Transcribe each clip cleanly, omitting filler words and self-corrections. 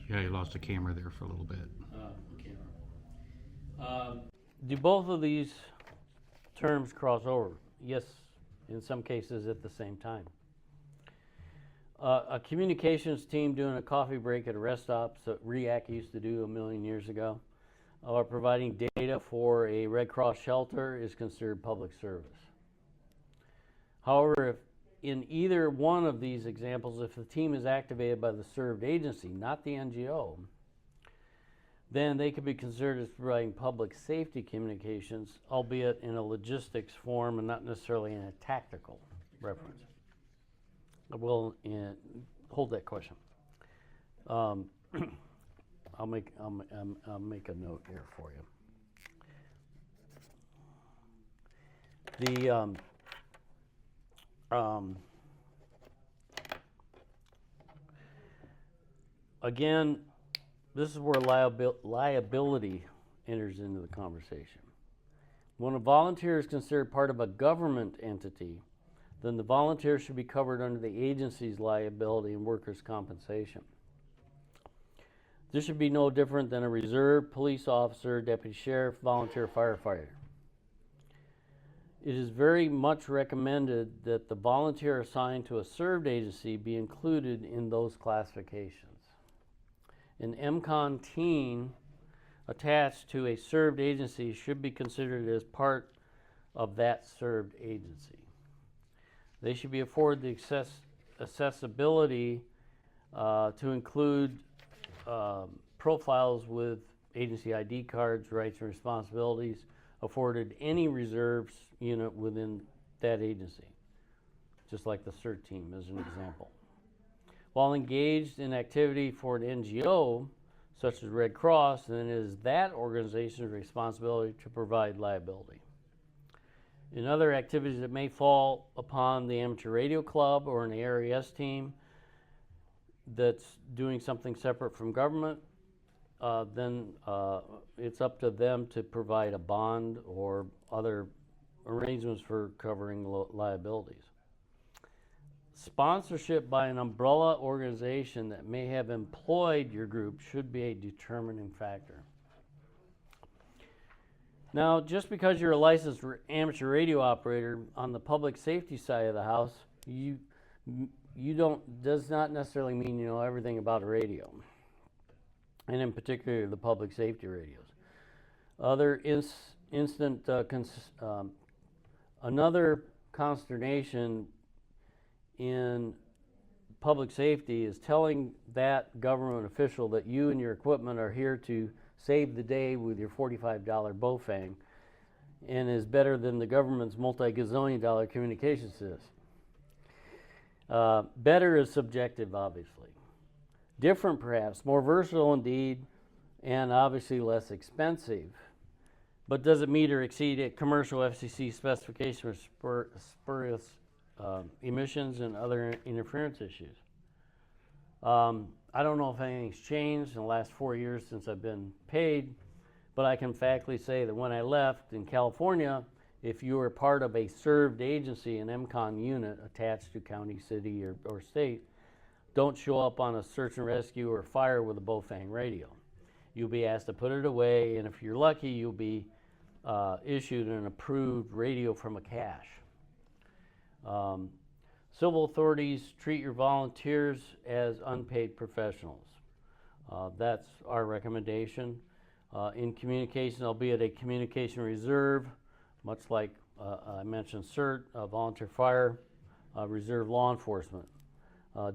Yeah, you lost the camera there for a little bit. Do both of these terms cross over? Yes, in some cases at the same time. A communications team doing a coffee break at a rest stop, so REAC used to do a million years ago, or providing data for a Red Cross shelter is considered public service. However, if in either one of these examples, if the team is activated by the served agency, not the NGO, then they could be considered as providing public safety communications, albeit in a logistics form and not necessarily in a tactical reference. We'll hold that question. I'll make a note here for you. Again, this is where liability enters into the conversation. When a volunteer is considered part of a government entity, then the volunteer should be covered under the agency's liability and workers' compensation. This should be no different than a reserve police officer, deputy sheriff, volunteer firefighter. It is very much recommended that the volunteer assigned to a served agency be included in those classifications. An MCON teen attached to a served agency should be considered as part of that served agency. They should be afforded the accessibility to include profiles with agency ID cards, rights and responsibilities, afforded any reserves unit within that agency, just like the CERT team as an example. While engaged in activity for an NGO, such as Red Cross, then it is that organization's responsibility to provide liability. In other activities that may fall upon the amateur radio club or an ARRL team that's doing something separate from government, then it's up to them to provide a bond or other arrangements for covering liabilities. Sponsorship by an umbrella organization that may have employed your group should be a determining factor. Now, just because you're a licensed amateur radio operator on the public safety side of the house, does not necessarily mean you know everything about a radio, and in particular the public safety radios. Another consternation in public safety is telling that government official that you and your equipment are here to save the day with your $45 Bofang and is better than the government's multi-gazillion dollar communication system. Better is subjective, obviously. Different, perhaps, more versatile indeed, and obviously less expensive. But does it meet or exceed a commercial FCC specification for spurious emissions and other interference issues? I don't know if anything's changed in the last 4 years since I've been paid, but I can factually say that when I left in California, if you were part of a served agency, an MCON unit attached to county, city, or state, don't show up on a search and rescue or fire with a Bofang radio. You'll be asked to put it away, and if you're lucky, you'll be issued an approved radio from a cache. Civil authorities treat your volunteers as unpaid professionals. That's our recommendation. In communication, albeit a communication reserve, much like I mentioned CERT, volunteer fire, reserve law enforcement,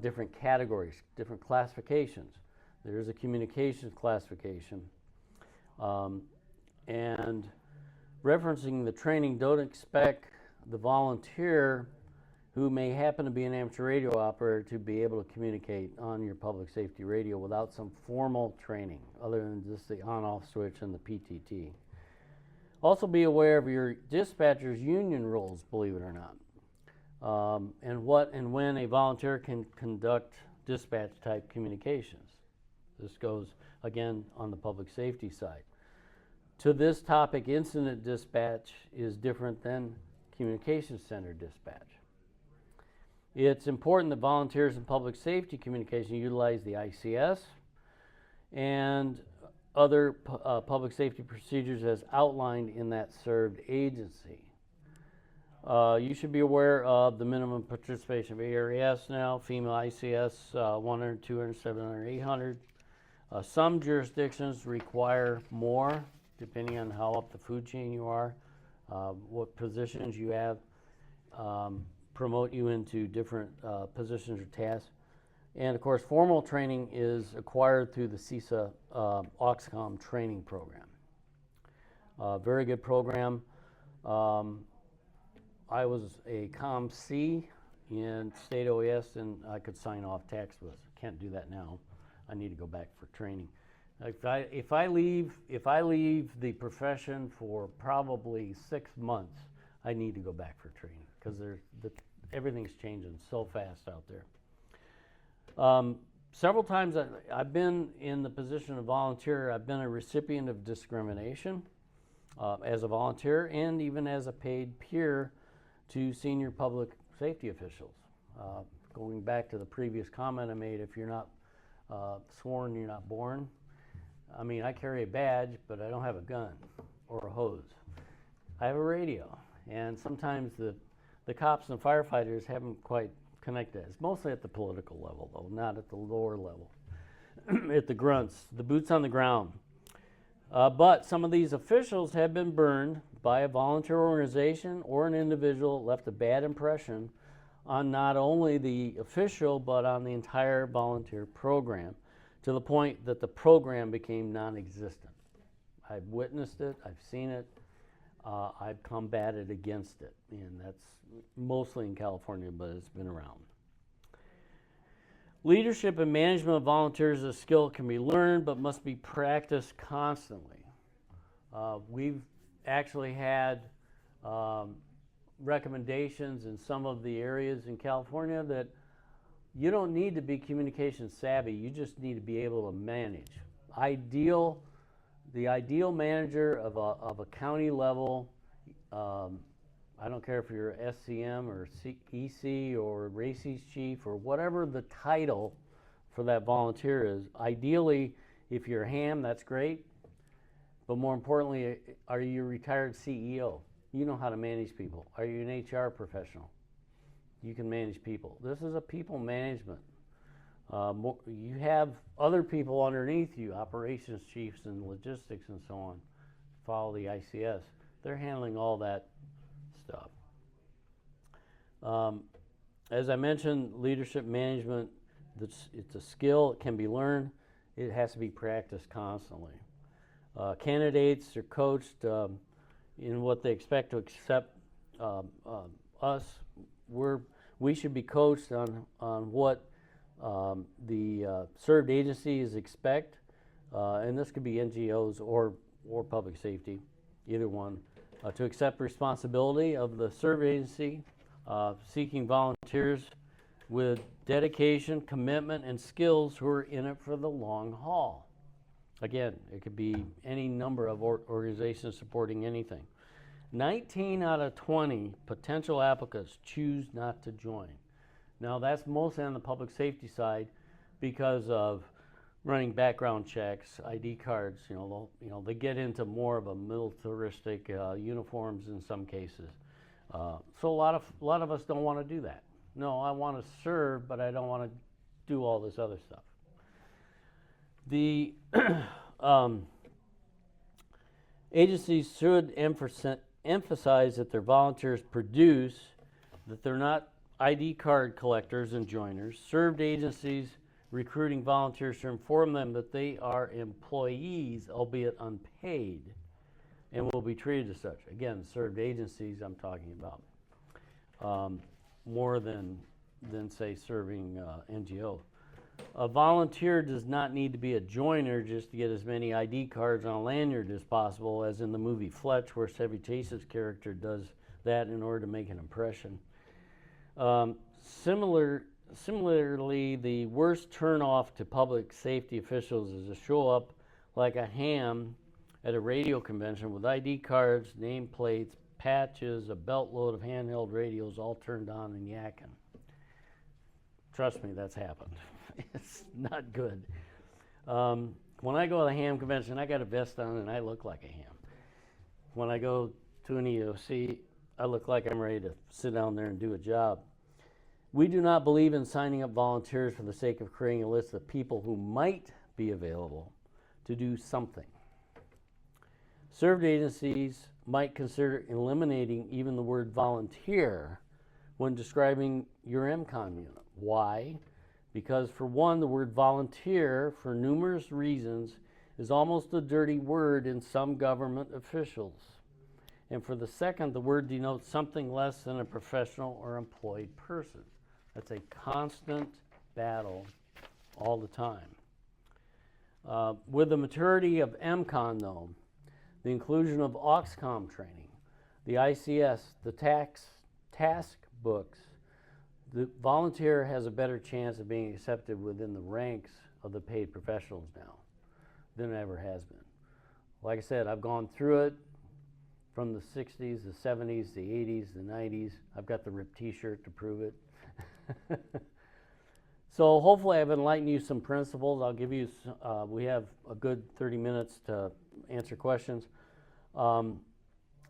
different categories, different classifications. There is a communications classification. And referencing the training, don't expect the volunteer who may happen to be an amateur radio operator to be able to communicate on your public safety radio without some formal training other than just the on-off switch and the PTT. Also be aware of your dispatcher's union rules, believe it or not, and what and when a volunteer can conduct dispatch type communications. This goes again on the public safety side. To this topic, incident dispatch is different than communications center dispatch. It's important that volunteers in public safety communication utilize the ICS, and other public safety procedures as outlined in that served agency. You should be aware of the minimum participation of ARRL now, female ICS 100, 200, 700, 800. Some jurisdictions require more, depending on how up the food chain you are, what positions you have, promote you into different positions or tasks. And of course, formal training is acquired through the CISA OXCOM training program. Very good program. I was a COM-C in state OES, and I could sign off tax lists. Can't do that now. I need to go back for training. If I leave the profession for probably 6 months, I need to go back for training because everything's changing so fast out there. Several times I've been in the position of volunteer. I've been a recipient of discrimination as a volunteer and even as a paid peer to senior public safety officials. Going back to the previous comment I made, if you're not sworn, you're not born. I mean, I carry a badge, but I don't have a gun or a hose. I have a radio, and sometimes the cops and firefighters haven't quite connected. It's mostly at the political level, though, not at the lower level. At the grunts, the boots on the ground. But some of these officials have been burned by a volunteer organization or an individual, left a bad impression on not only the official, but on the entire volunteer program, to the point that the program became non-existent. I've witnessed it, I've seen it, I've combated against it, and that's mostly in California, but it's been around. Leadership and management of volunteers is a skill that can be learned, but must be practiced constantly. We've actually had recommendations in some of the areas in California that you don't need to be communication savvy, you just need to be able to manage. The ideal manager of a county level, I don't care if you're SCM or EC or RACES chief or whatever the title for that volunteer is, ideally, if you're a ham, that's great. But more importantly, are you a retired CEO? You know how to manage people. Are you an HR professional? You can manage people. This is a people management. You have other people underneath you, operations chiefs and logistics and so on, follow the ICS. They're handling all that stuff. As I mentioned, leadership management, it's a skill, it can be learned, it has to be practiced constantly. Candidates are coached in what they expect to accept us. We should be coached on what the served agencies expect, and this could be NGOs or public safety, either one, to accept responsibility of the served agency, seeking volunteers with dedication, commitment, and skills who are in it for the long haul. Again, it could be any number of organizations supporting anything. 19 out of 20 potential applicants choose not to join. Now that's mostly on the public safety side because of running background checks, ID cards. They get into more of a militaristic uniforms in some cases. So a lot of us don't want to do that. No, I want to serve, but I don't want to do all this other stuff. The agencies should emphasize that their volunteers produce, that they're not ID card collectors and joiners. Served agencies recruiting volunteers to inform them that they are employees, albeit unpaid, and will be treated as such. Again, served agencies I'm talking about, more than say serving NGO. A volunteer does not need to be a joiner just to get as many ID cards on a lanyard as possible, as in the movie Fletch, where Chevy Chase's character does that in order to make an impression. Similarly, the worst turnoff to public safety officials is to show up like a ham at a radio convention with ID cards, nameplates, patches, a belt load of handheld radios all turned on and yakking. Trust me, that's happened. It's not good. when I go to the ham convention, I got a vest on and I look like a ham. When I go to an EOC, I look like I'm ready to sit down there and do a job. We do not believe in signing up volunteers for the sake of creating a list of people who might be available to do something. Served agencies might consider eliminating even the word volunteer when describing your MCON unit. Why? Because for one, the word volunteer, for numerous reasons, is almost a dirty word in some government officials. And for the second, the word denotes something less than a professional or employed person. That's a constant battle all the time. With the maturity of MCON, though, the inclusion of AUXCOM training, the ICS, the task books, the volunteer has a better chance of being accepted within the ranks of the paid professionals now than it ever has been. Like I said, I've gone through it from the 60s, the 70s, the 80s, the 90s. I've got the ripped t-shirt to prove it. So hopefully I've enlightened you some principles. I'll give you, we have a good 30 minutes to answer questions.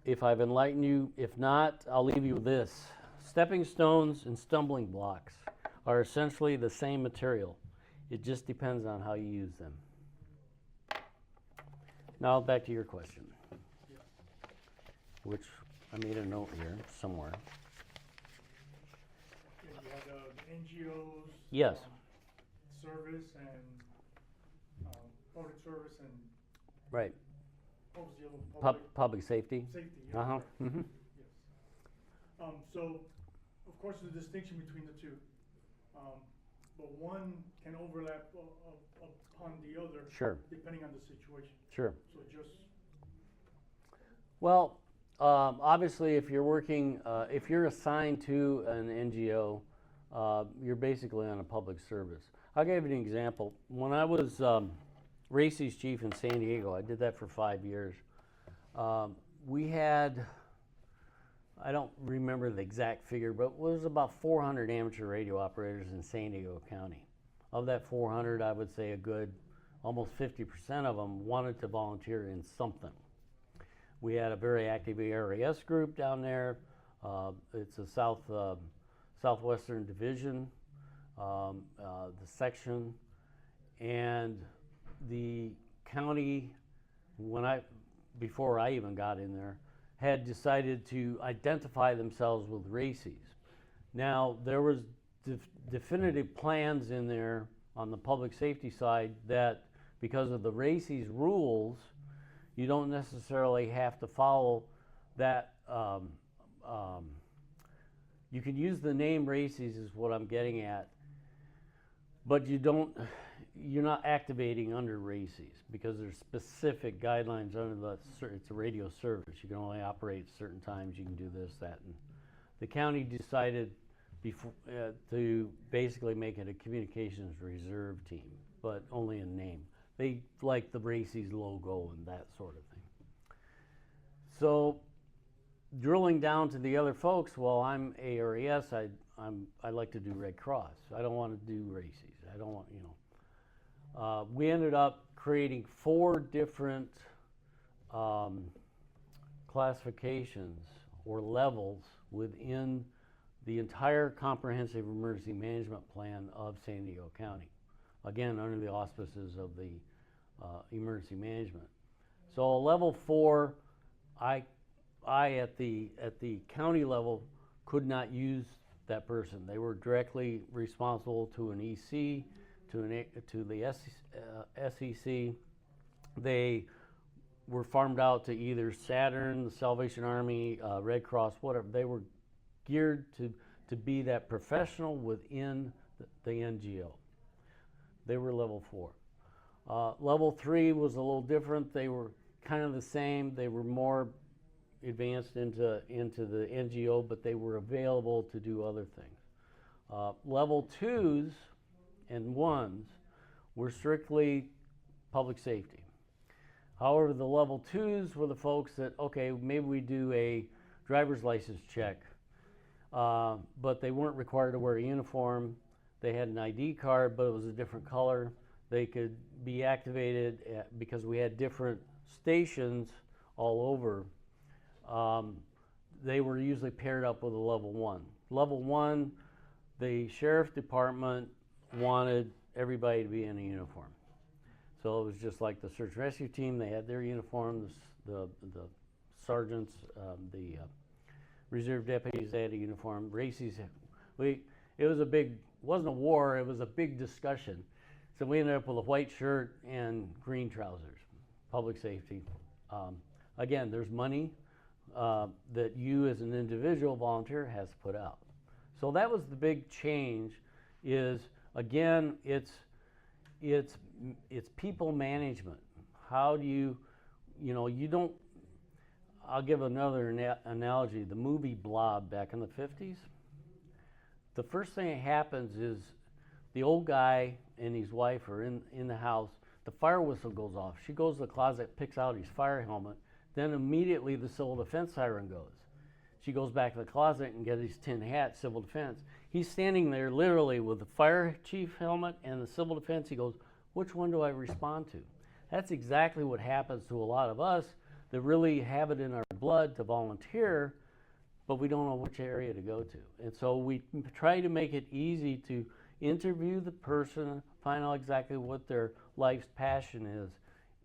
If I've enlightened you, if not, I'll leave you with this. Stepping stones and stumbling blocks are essentially the same material. It just depends on how you use them. Now back to your question, which I made a note here somewhere. You had NGOs, Yes. service and public service and Right. what was the other Public safety. safety? Yeah, Uh-huh. right. Mm-hmm. Yes. So, of course, there's a distinction between the two, but one can overlap upon the other. Sure. Depending on the situation. Sure. So just. Well, obviously, if you're working, if you're assigned to an NGO, you're basically on a public service. I'll give you an example. When I was RACES chief in San Diego, I did that for 5 years. We had, I don't remember the exact figure, but it was about 400 amateur radio operators in San Diego County. Of that 400, I would say a good, almost 50% of them wanted to volunteer in something. We had a very active ARRL group down there. It's a Southwestern Division, the section, and the county, before I even got in there, had decided to identify themselves with RACES. Now, there was definitive plans in there on the public safety side that because of the RACES rules, you don't necessarily have to follow that. You can use the name RACES is what I'm getting at, but you're not activating under RACES because there's specific guidelines under it's a radio service. You can only operate certain times, you can do this, that, and the county decided to basically make it a communications reserve team, but only in name. They like the RACES logo and that sort of thing. So drilling down to the other folks, well, I'm ARRS, I like to do Red Cross. I don't want to do RACES. I don't want, we ended up creating 4 different classifications or levels within the entire comprehensive emergency management plan of San Diego County. Again, under the auspices of the emergency management. So level 4, I at the county level could not use that person. They were directly responsible to an EC, to the SEC. They were farmed out to either Saturn, the Salvation Army, Red Cross, whatever. They were geared to be that professional within the NGO. They were level 4. Level 3 was a little different. They were kind of the same. They were more advanced into the NGO, but they were available to do other things. Level 2s and 1s were strictly public safety. However, the level 2s were the folks that, okay, maybe we do a driver's license check, but they weren't required to wear a uniform. They had an ID card, but it was a different color. they could be activated because we had different stations all over. They were usually paired up with a level 1. Level 1, the sheriff department wanted everybody to be in a uniform. So it was just like the search and rescue team, they had their uniforms, the sergeants, the reserve deputies, they had a uniform. Races, it was a big, wasn't a war, it was a big discussion. So we ended up with a white shirt and green trousers, public safety. Again, there's money that you as an individual volunteer has to put out. So that was the big change is, again, it's people management. How do you don't, I'll give another analogy. The movie Blob back in the 50s, the first thing that happens is the old guy and his wife are in the house, the fire whistle goes off. She goes to the closet, picks out his fire helmet, then immediately the civil defense siren goes. She goes back to the closet and gets his tin hat, civil defense. He's standing there literally with the fire chief helmet and the civil defense. He goes, which one do I respond to? That's exactly what happens to a lot of us that really have it in our blood to volunteer, but we don't know which area to go to. And so we try to make it easy to interview the person, find out exactly what their life's passion is,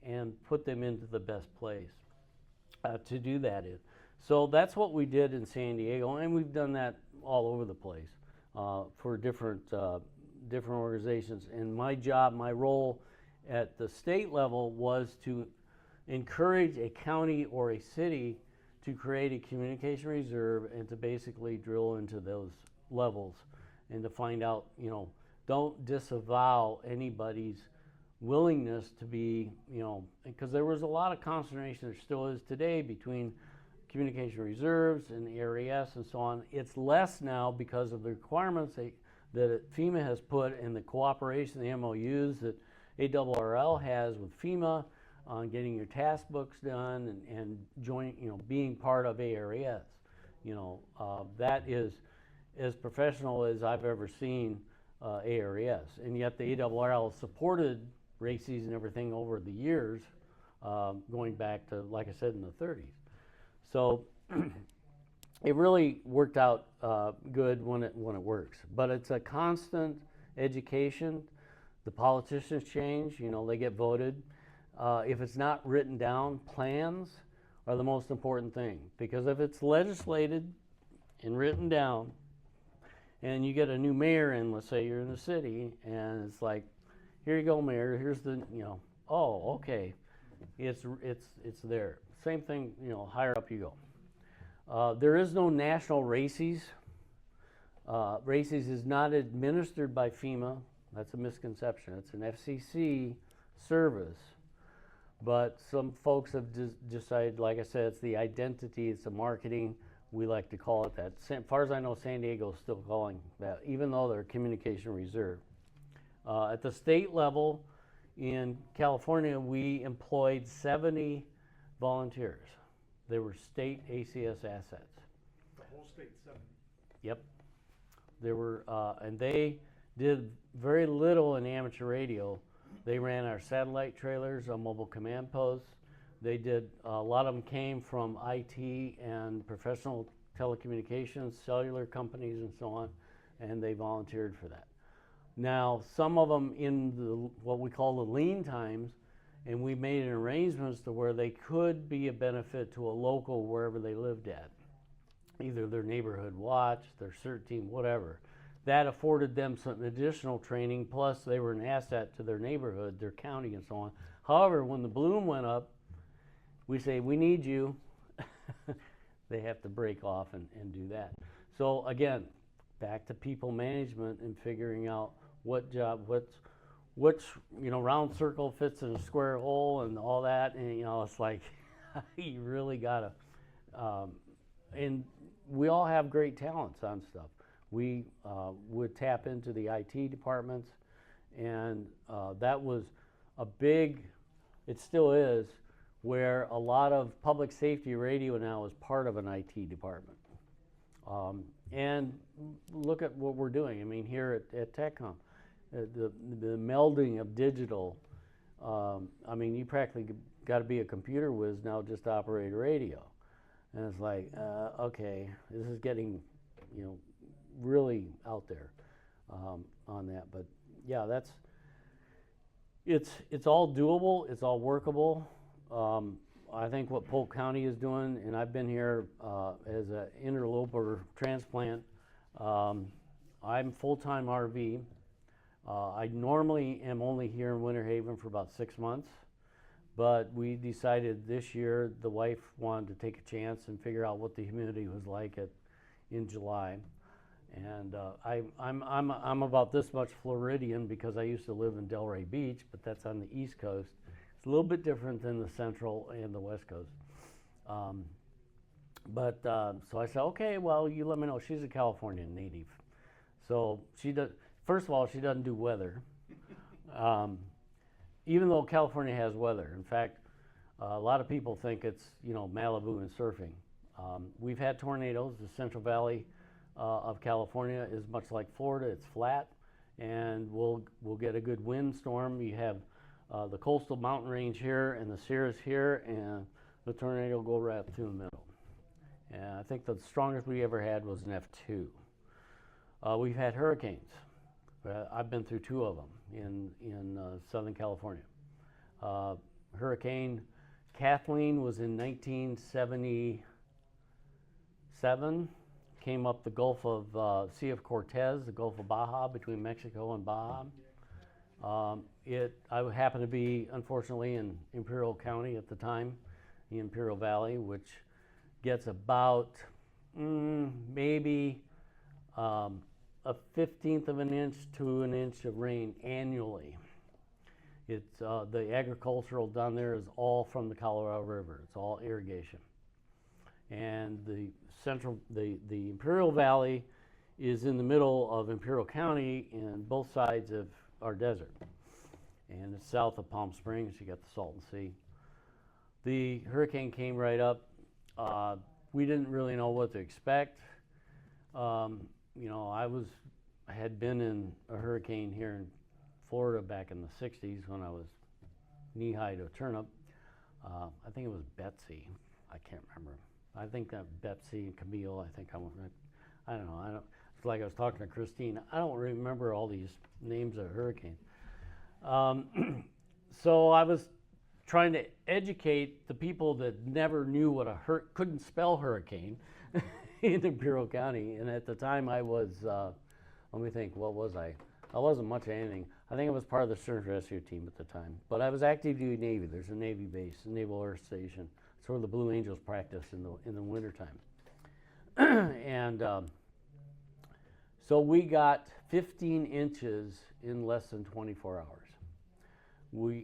and put them into the best place to do that in. So that's what we did in San Diego, and we've done that all over the place for different organizations. And my job, my role at the state level was to encourage a county or a city to create a communication reserve and to basically drill into those levels and to find out, don't disavow anybody's willingness to be, because there was a lot of consternation, there still is today, between communication reserves and ARRL and so on. It's less now because of the requirements that FEMA has put and the cooperation, the MOUs that ARRL has with FEMA on getting your task books done and being part of ARRL. That is as professional as I've ever seen ARRL. And yet the ARRL supported RACES and everything over the years, going back to, like I said, in the 30s. So it really worked out good when it works. But it's a constant education. The politicians change, they get voted. If it's not written down, plans are the most important thing. Because if it's legislated and written down, and you get a new mayor in, let's say you're in the city, and it's like, here you go, mayor, here's the, oh, okay, it's there. Same thing, higher up you go. There is no national RACES. RACES is not administered by FEMA. That's a misconception. It's an FCC service. But some folks have decided, like I said, it's the identity, it's the marketing. We like to call it that. As far as I know, San Diego is still calling that, even though they're a communication reserve. At the state level, in California, we employed 70 volunteers. They were state ACS assets. The whole state, 70. Yep. There were, and they did very little in amateur radio. They ran our satellite trailers on mobile command posts. They did, a lot of them came from IT and professional telecommunications, cellular companies and so on, and they volunteered for that. Now, some of them in what we call the lean times, and we made arrangements to where they could be a benefit to a local wherever they lived at. Either their neighborhood watch, their CERT team, whatever. That afforded them some additional training, plus they were an asset to their neighborhood, their county, and so on. However, when the balloon went up, we say, we need you. They have to break off and do that. So again, back to people management and figuring out what job, which round circle fits in a square hole and all that. And it's like, you really gotta, and we all have great talents on stuff. We would tap into the IT departments, and that was a big, it still is, where a lot of public safety radio now is part of an IT department. And look at what we're doing. I mean, here at TECHCON, the melding of digital. I mean, you practically got to be a computer whiz now just to operate a radio. And it's like, okay, this is getting, really out there on that. But yeah, it's all doable. It's all workable. I think what Polk County is doing, and I've been here as an interloper transplant. I'm full-time RV. I normally am only here in Winter Haven for about 6 months, but we decided this year the wife wanted to take a chance and figure out what the humidity was like in July. And I'm about this much Floridian because I used to live in Delray Beach, but that's on the East Coast. It's a little bit different than the Central and the West Coast. So I said, okay, well, you let me know. She's a California native. So she does. First of all, she doesn't do weather, even though California has weather. In fact, a lot of people think it's Malibu and surfing. We've had tornadoes. The Central Valley of California is much like Florida. It's flat, and we'll get a good windstorm. You have the coastal mountain range here and the Sierras here, and the tornado will go right up through the middle. And I think the strongest we ever had was an F2. We've had hurricanes. I've been through 2 of them in Southern California. Hurricane Kathleen was in 1977, came up the Gulf of Sea of Cortez, the Gulf of Baja, between Mexico and Baja. I happened to be, unfortunately, in Imperial County at the time, the Imperial Valley, which gets about maybe a 1/15 of an inch to an inch of rain annually. It's the agricultural down there is all from the Colorado River. It's all irrigation, and the Imperial Valley is in the middle of Imperial County, and both sides of our desert. And it's south of Palm Springs. You got the Salton Sea. The hurricane came right up. We didn't really know what to expect. I had been in a hurricane here in Florida back in the 60s when I was knee-high to a turnip. I think it was Betsy. I can't remember. I think that Betsy and Camille, I don't know. It's like I was talking to Christine. I don't remember all these names of hurricanes. So I was trying to educate the people that never knew what couldn't spell hurricane in Imperial County. And at the time I was, let me think, what was I? I wasn't much of anything. I think I was part of the search and rescue team at the time. But I was active duty Navy. There's a Navy base, a Naval Air Station. It's where the Blue Angels practice in the wintertime. And so we got 15 inches in less than 24 hours.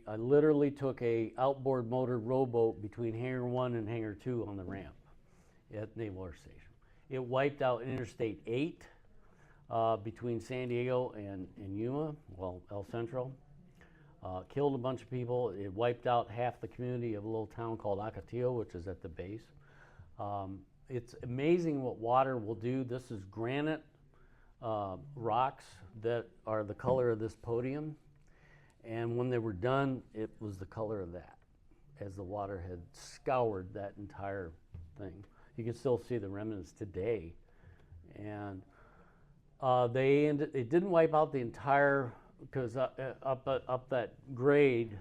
I literally took a outboard motor rowboat between Hangar 1 and Hangar 2 on the ramp at Naval Air Station. It wiped out Interstate 8 between San Diego and Yuma, El Centro. Killed a bunch of people. It wiped out half the community of a little town called Ocotillo, which is at the base. It's amazing what water will do. This is granite rocks that are the color of this podium. And when they were done, it was the color of that, as the water had scoured that entire thing. You can still see the remnants today. And it didn't wipe out the entire, because up that grade,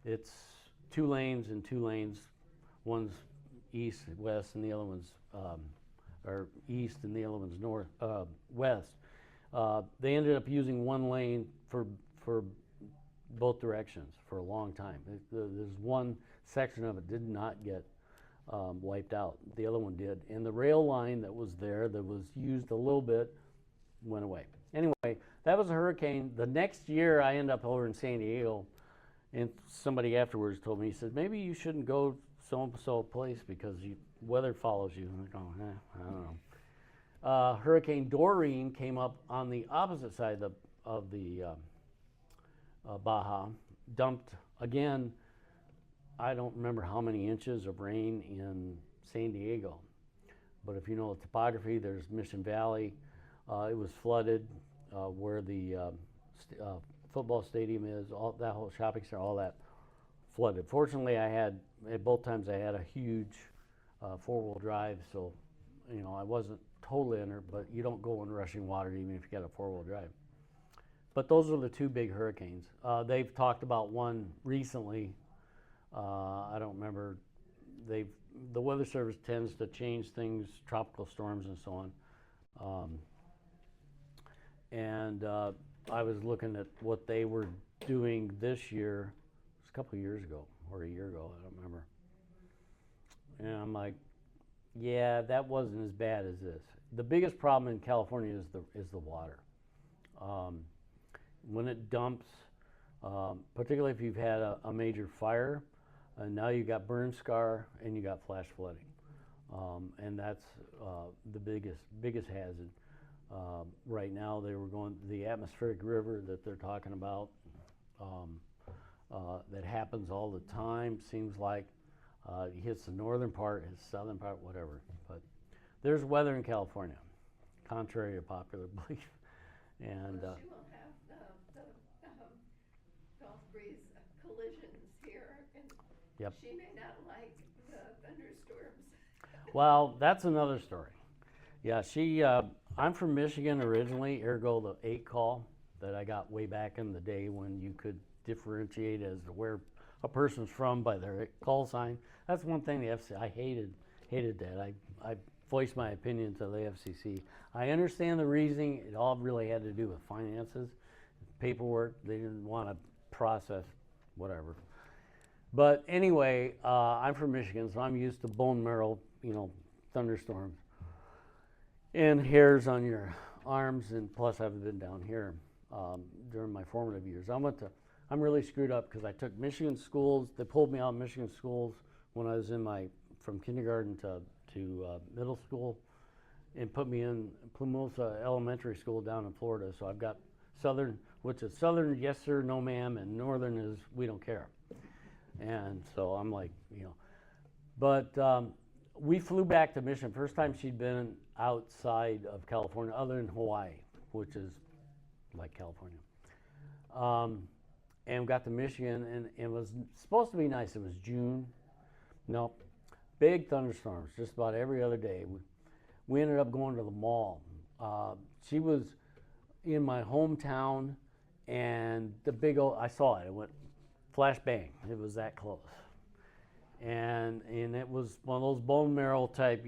it's 2 lanes and 2 lanes. One's east, west, and the other one's or east, and the other one's north, west. They ended up using 1 lane for both directions for a long time. There's one section of it did not get wiped out. The other one did. And the rail line that was there, that was used a little bit, went away. Anyway, that was a hurricane. The next year, I ended up over in San Diego, and somebody afterwards told me, he said, maybe you shouldn't go so-and-so place because weather follows you. And I go, I don't know. Hurricane Doreen came up on the opposite side of the Baja, dumped, again, I don't remember how many inches of rain in San Diego. But if you know the topography, there's Mission Valley. It was flooded where the football stadium is, all that whole shopping center, all that flooded. Fortunately, at both times I had a huge four-wheel drive, so I wasn't totally under, but you don't go in rushing water even if you got a four-wheel drive. But those are the two big hurricanes. They've talked about one recently. I don't remember. The Weather Service tends to change things, tropical storms and so on. I was looking at what they were doing this year. It was a couple of years ago or a year ago. I don't remember. And I'm like, yeah, that wasn't as bad as this. The biggest problem in California is the water. When it dumps, particularly if you've had a major fire, and now you got burn scar and you got flash flooding, and that's the biggest hazard. Right now, the atmospheric river that they're talking about, that happens all the time. Seems like it hits the northern part, hits the southern part, whatever. But there's weather in California, contrary to popular belief. And well, she will have the Gulf breeze collisions here, and yep. she may not like the thunderstorms. Well, that's another story. Yeah, I'm from Michigan originally, ergo the 8 call that I got way back in the day when you could differentiate as to where a person's from by their call sign. That's one thing the FCC, I hated that. I voiced my opinion to the FCC. I understand the reasoning. It all really had to do with finances, paperwork. They didn't want to process whatever. But anyway, I'm from Michigan, so I'm used to bone marrow, thunderstorms and hairs on your arms, and plus I've been down here during my formative years. I'm really screwed up because I took Michigan schools. They pulled me out of Michigan schools when I was from kindergarten to middle school, and put me in Plumosa Elementary School down in Florida. So I've got Southern, which is Southern, yes sir, no ma'am, and Northern is we don't care. And so I'm like, but we flew back to Michigan. First time she'd been outside of California, other than Hawaii, which is like California. And got to Michigan, and it was supposed to be nice. It was June. Nope. Big thunderstorms just about every other day. We ended up going to the mall. She was in my hometown, and I saw it. It went flash bang. It was that close. And it was one of those bone marrow type,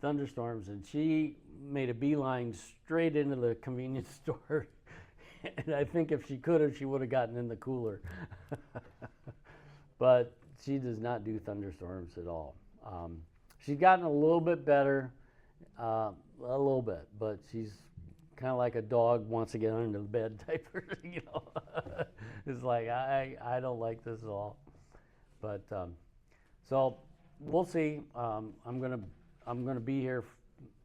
thunderstorms. And she made a beeline straight into the convenience store. And I think if she could have, she would have gotten in the cooler. But she does not do thunderstorms at all. She's gotten a little bit better, a little bit, but she's kind of like a dog wants to get under the bed type person, It's like, I don't like this at all. But, so we'll see. I'm gonna be here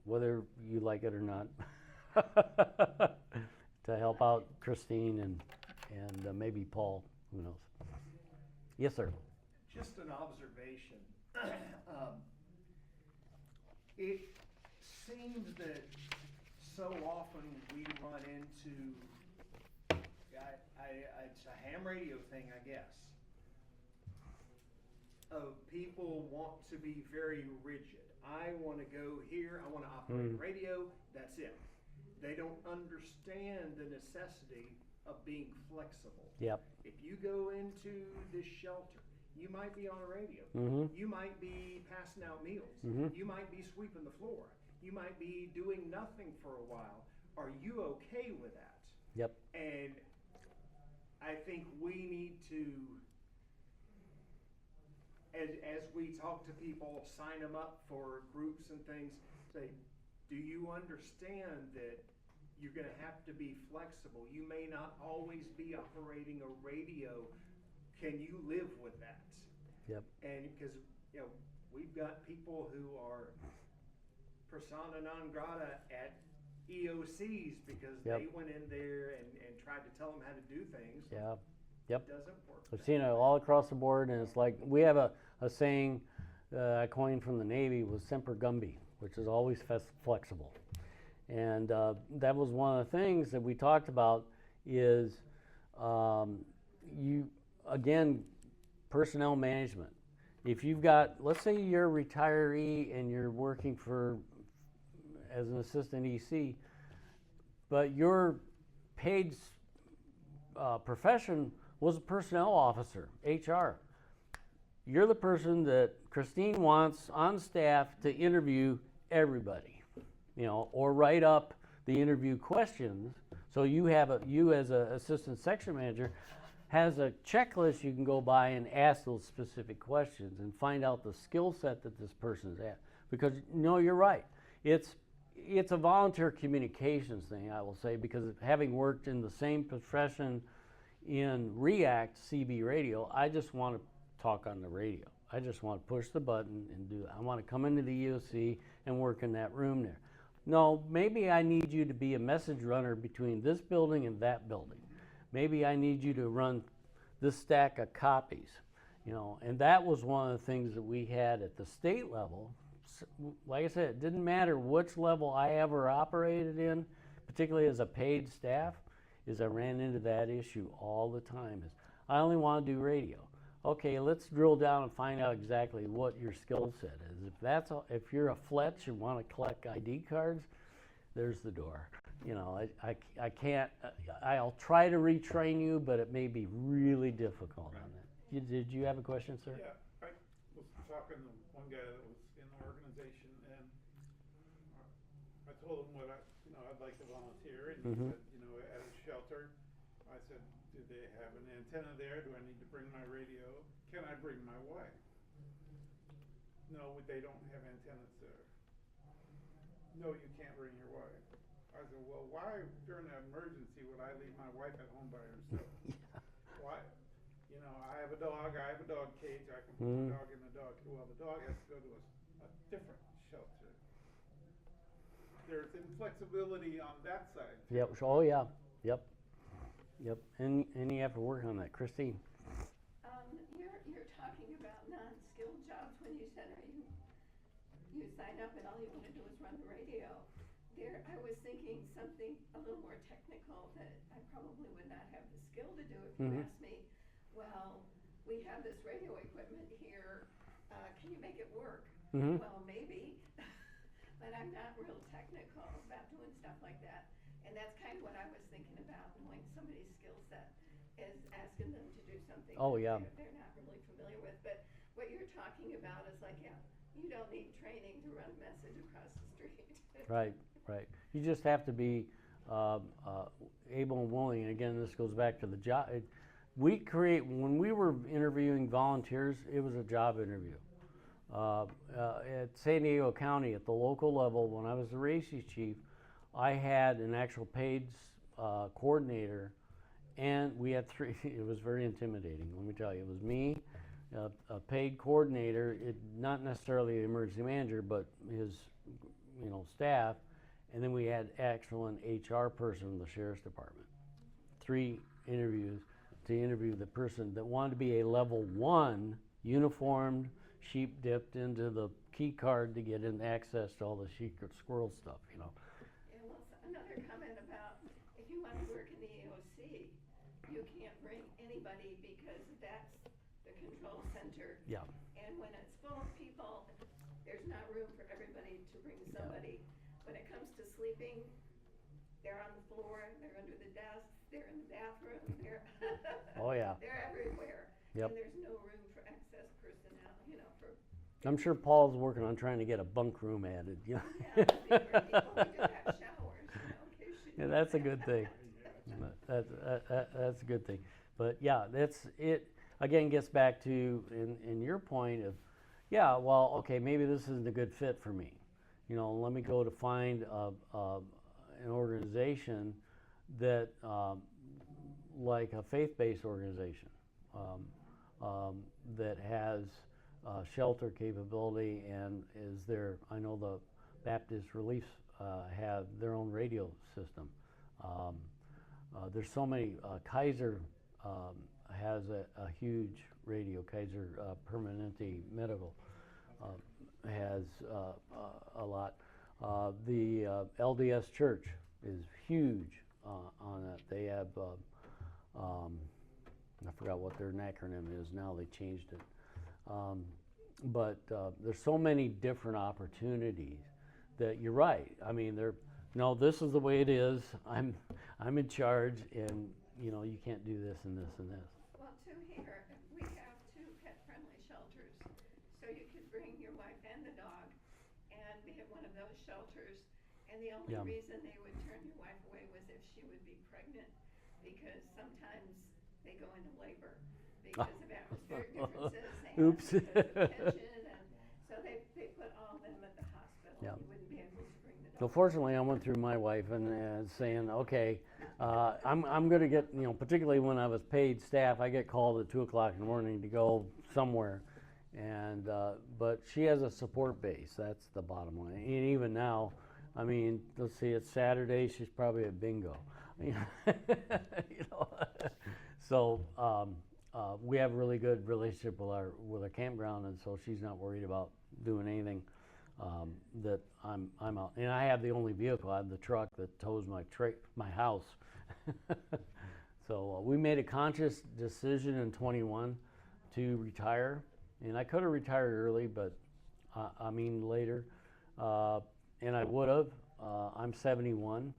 whether you like it or not. To help out Christine and maybe Paul, who knows. Yes, sir. Just an observation. It seems that so often we run into, it's a ham radio thing, I guess, of people want to be very rigid. I want to go here, I want to operate radio, that's it. They don't understand the necessity of being flexible. Yep. If you go into this shelter, you might be on a radio. Mm-hmm. You might be passing out meals. Mm-hmm. You might be sweeping the floor. You might be doing nothing for a while. Are you okay with that? Yep. And I think we need to, as we talk to people, sign them up for groups and things, say, do you understand that you're going to have to be flexible? You may not always be operating a radio. Can you live with that? Yep. And because, we've got people who are persona non grata at EOCs because they went in there and tried to tell them how to do things. Yeah. Yep. It doesn't work. I've seen it all across the board, and it's like we have a saying I coined from the Navy was semper gumby, which is always flexible. And that was one of the things that we talked about is you, again, personnel management. If you've got, let's say you're a retiree and you're working for, as an assistant EC, but your paid profession was a personnel officer, HR. You're the person that Christine wants on staff to interview everybody, you know, or write up the interview questions. So you have you as an assistant section manager has a checklist you can go by and ask those specific questions and find out the skill set that this person is at. Because no, you're right. It's a volunteer communications thing, I will say, because having worked in the same profession in React CB radio, I just want to talk on the radio. I just want to push the button and do that. I want to come into the EOC and work in that room there. No, maybe I need you to be a message runner between this building and that building. Maybe I need you to run this stack of copies, you know, and that was one of the things that we had at the state level. Like I said, it didn't matter which level I ever operated in, particularly as a paid staff, is I ran into that issue all the time. Is I only want to do radio. Okay, let's drill down and find out exactly what your skill set is. If you're a Fletch and want to collect ID cards, there's the door. You know, I can't. I'll try to retrain you, but it may be really difficult on that. Did you have a question, sir? Yeah, I was talking to one guy that was in the organization, and I told him what I'd like to volunteer, and he said, you know, at a shelter. I said, do they have an antenna there? Do I need to bring my radio? Can I bring my wife? No, they don't have antennas there. No, you can't bring your wife. I said, well, why during an emergency would I leave my wife at home by herself? Why? You know, I have a dog cage, I can put the dog in the dog. Well, the dog has to go to a different shelter. There's inflexibility on that side. Yep. Oh, yeah. Yep. Yep. And you have to work on that. Christine? You're talking about non-skilled jobs when you said, you sign up and all you want to do is run the radio. I was thinking something a little more technical that I probably would not have the skill to do if you asked me, well, we have this radio equipment here, can you make it work? Well, maybe, but I'm not real technical about doing stuff like that. And that's kind of what I was thinking about, knowing somebody's skill set is asking them to do something Oh, yeah. they're not really familiar with. But what you're talking about is like, yeah, you don't need training to run a message across the street. Right. Right. You just have to be able and willing. And again, this goes back to the job. When we were interviewing volunteers, it was a job interview. At San Diego County, at the local level, when I was the RACI chief, I had an actual paid coordinator, and we had three. It was very intimidating, let me tell you. It was me, a paid coordinator, not necessarily the emergency manager, but his staff. And then we had actual an HR person from the sheriff's department. 3 interviews to interview the person that wanted to be a level 1 uniformed, sheep dipped into the key card to get in access to all the secret squirrel stuff, you know. And another comment about if you want to work in the AOC, you can't bring anybody because that's the control center. Yeah. And when it's full of people, there's not room for everybody to bring somebody. When it comes to sleeping, they're on the floor, they're under the desk, they're in the bathroom, they're Oh, yeah. they're everywhere. Yep. And there's no room for excess personnel, for I'm sure Paul's working on trying to get a bunk room added. You know? yeah, where people we do have showers, in case you Yeah, that's a good thing. That's a good thing. But yeah, it again gets back to in your point of, yeah, well, okay, maybe this isn't a good fit for me. You know, let me go to find an organization that, like a faith-based organization, that has shelter capability and is there. I know the Baptist Relief have their own radio system. There's so many. Kaiser has a huge radio. Kaiser Permanente Medical has a lot. The LDS Church is huge on that. They have, I forgot what their acronym is now, they changed it. But there's so many different opportunities that you're right. I mean, no, this is the way it is. I'm in charge, and you know, you can't do this and this and this. Well, too, here, we have 2 pet-friendly shelters, so you could bring your wife and the dog and be at one of those shelters. And the only Yeah. reason they would turn your wife away was if she would be pregnant, because sometimes they go into labor because of atmospheric differences and Oops. because of tension, and so they put all of them at the hospital. Yeah. You wouldn't be able to bring the So dog. fortunately, I went through my wife and saying, okay, I'm going to get, you know, particularly when I was paid staff, I get called at 2 o'clock in the morning to go somewhere, and but she has a support base. That's the bottom line. And even now, I mean, let's see, it's Saturday. She's probably at bingo. You know, so we have a really good relationship with our campground, and so she's not worried about doing anything that I'm out. And I have the only vehicle. I have the truck that tows my house. So we made a conscious decision in 21 to retire, and I could have retired early, but I mean later, and I would have. I'm 71,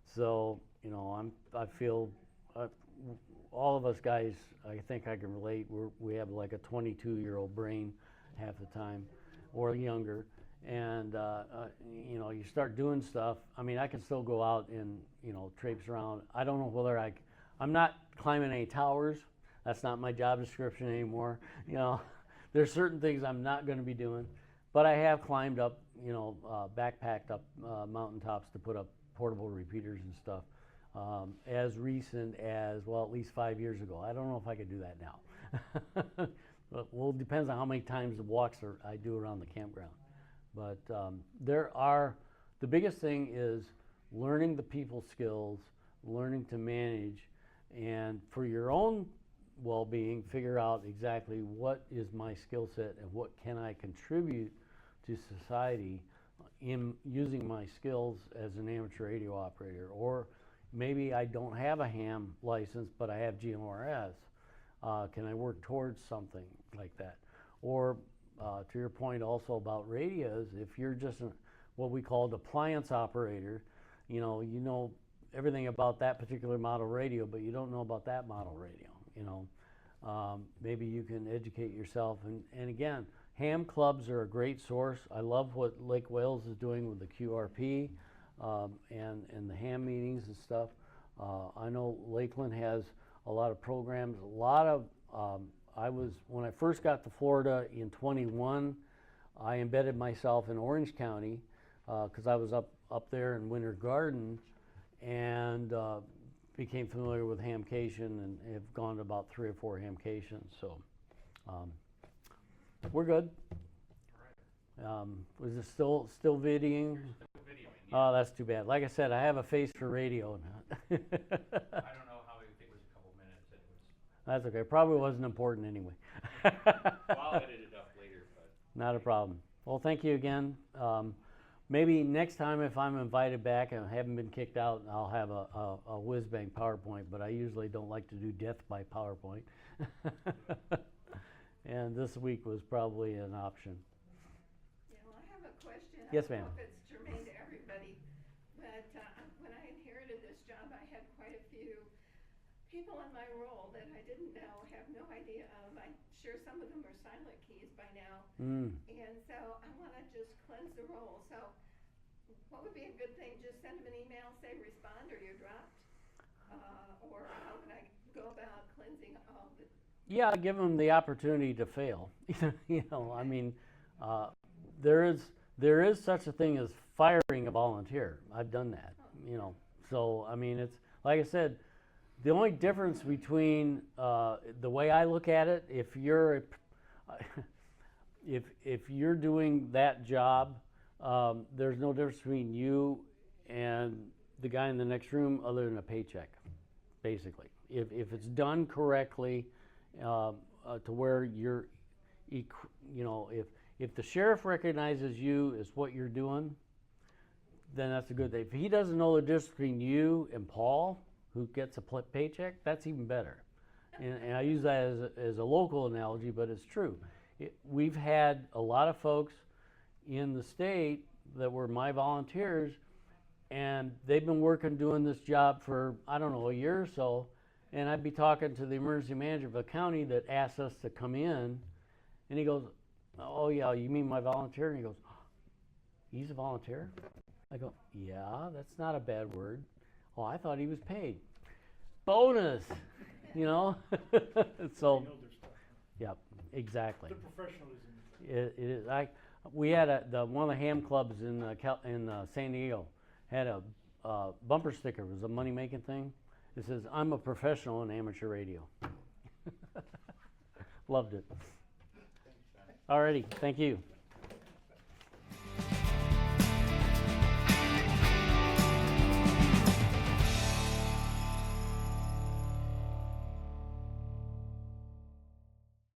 so you know I feel all of us guys, I think I can relate. We have like a 22-year-old brain half the time, or younger. And you know, you start doing stuff. I mean, I can still go out and, you know, traipse around. I don't know whether I'm not climbing any towers. That's not my job description anymore. You know, there's certain things I'm not going to be doing, but I have climbed up, you know, backpacked up mountaintops to put up portable repeaters and stuff. As recent as, well, at least 5 years ago. I don't know if I could do that now. But, well, it depends on how many times the walks I do around the campground. But the biggest thing is learning the people skills, learning to manage, and for your own well-being, figure out exactly what is my skill set and what can I contribute to society in using my skills as an amateur radio operator. Or maybe I don't have a ham license, but I have GMRS. Can I work towards something like that? Or to your point also about radios, if you're just what we call an appliance operator, you know everything about that particular model radio, but you don't know about that model radio. You know, maybe you can educate yourself. And again, ham clubs are a great source. I love what Lake Wales is doing with the QRP and the ham meetings and stuff. I know Lakeland has a lot of programs. A lot of when I first got to Florida in 21, I embedded myself in Orange County because I was up there in Winter Garden, and became familiar with hamcation and have gone to about 3 or 4 hamcations. So we're good. Was it still videoing? Oh, that's too bad. Like I said, I have a face for radio. I don't know how, I think it was a couple minutes. It was. That's okay. Probably wasn't important anyway. Well, I'll edit it up later, but. Not a problem. Well, thank you again. Maybe next time if I'm invited back and I haven't been kicked out, I'll have a whiz-bang PowerPoint, but I usually don't like to do death by PowerPoint. And this week was probably an option. Yeah, well, I have a question. Yes, I don't ma'am. know if it's germane to everybody, but when I inherited this job, I had quite a few people in my role that I didn't know, have no idea of. I'm sure some of them are silent keys by now. And so I want to just cleanse the role. So what would be a good thing? Just send them an email, say respond or you're dropped? Or how would I go about cleansing all the... Yeah, give them the opportunity to fail. You know, I mean, there is such a thing as firing a volunteer. I've done that. You know, so I mean, it's like I said, the only difference between the way I look at it, if you're doing that job, there's no difference between you and the guy in the next room other than a paycheck, basically. If it's done correctly, to where you're, you know, if the sheriff recognizes you as what you're doing, then that's a good thing. If he doesn't know the difference between you and Paul, who gets a paycheck, that's even better. And I use that as a local analogy, but it's true. We've had a lot of folks in the state that were my volunteers, and they've been working doing this job for, I don't know, a year or so, and I'd be talking to the emergency manager of a county that asked us to come in, and he goes, oh yeah, you mean my volunteer? And he goes, he's a volunteer? I go, yeah, that's not a bad word. Oh, I thought he was paid. Bonus, you know? So, They know their stuff. yeah, exactly. The professionalism. It is. We had one of the ham clubs in San Diego had a bumper sticker. It was a money making thing. It says, "I'm a professional in amateur radio." Loved it. Alrighty, thank you.